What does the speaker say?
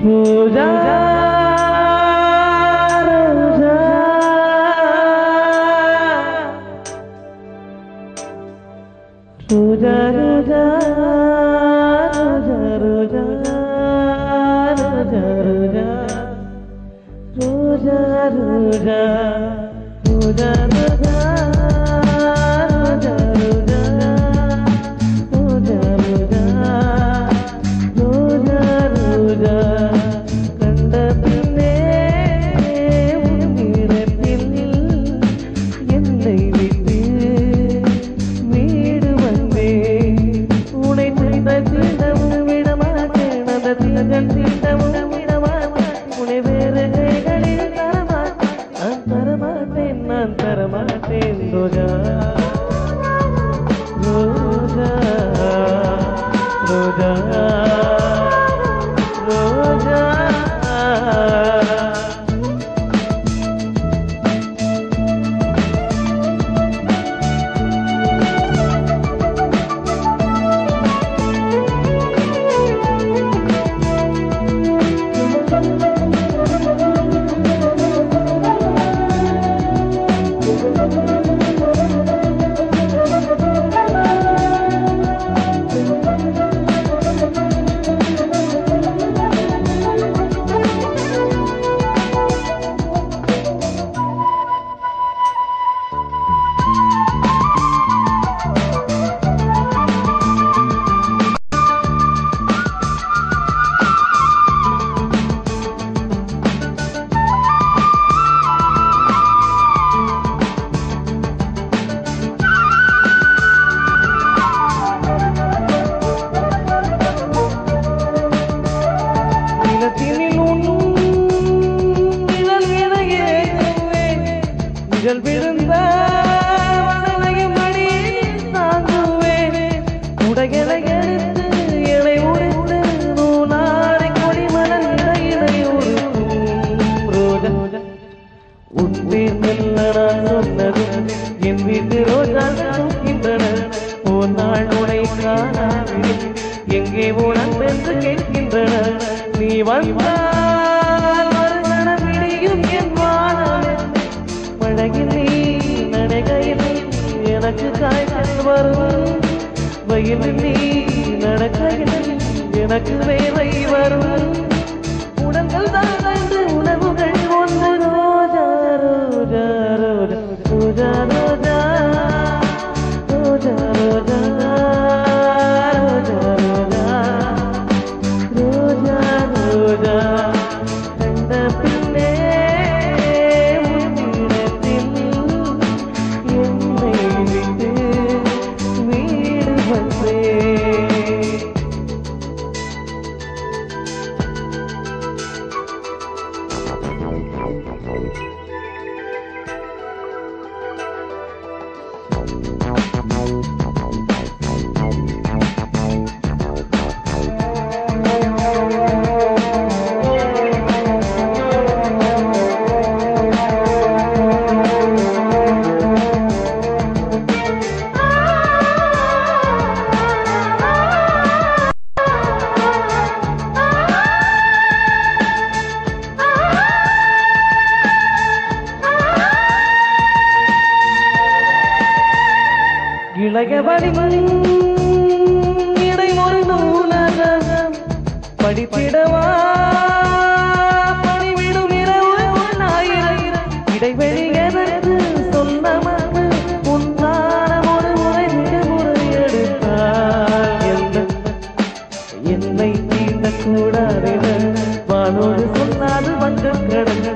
ரோஜா ரோஜா ரோஜா ரோஜா ரோஜா ரோஜா ரோஜா ரோஜா ரோஜா ரோஜா ரோஜா Roja, Roja, Roja, Roja. நிழல் விழுந்த வளையும் மடியில் தாங்குவேன் உடைகளை எடுத்து இலை உடைத்து நூலாடை கொடிமலர் இடையிலை உருக்கும் ரோஜா உன் பேர் மெல்ல நான் சொன்னது என் வீட்டு ரோஜா தூக்கின்றன ஒரு நாள் உடை காணாது எங்கே உடன் என்று கேட்கின்றன நீ வந்தால் மறுகணம் விடியும் என் வானம் மழையில் நீ நடைகையில் எனக்கு காய்ச்சல் வரும் வயலில் நீ நடக்கையில் எனக்கு வேலை வரும் உடல்கள் தான் என்று உணவுகள் ஒன்று ரோஜா ரோஜா ரோஜா ரோஜா ரோஜா ரோஜா ரோஜா ரோஜா ரோஜா ரோஜா கண்ட பின்னே இளைய வலிமை இடை ஒரு நூலகம் படித்திடவா பணிவிடும் இரவு ஆயிரம் இடைவெளி எதற்கு சொன்னமது உன்னாரம் ஒரு முறை எடுத்தார் என்னை தீண்டக்கூடாது வானோடு சொன்னாது வந்து கிடந்த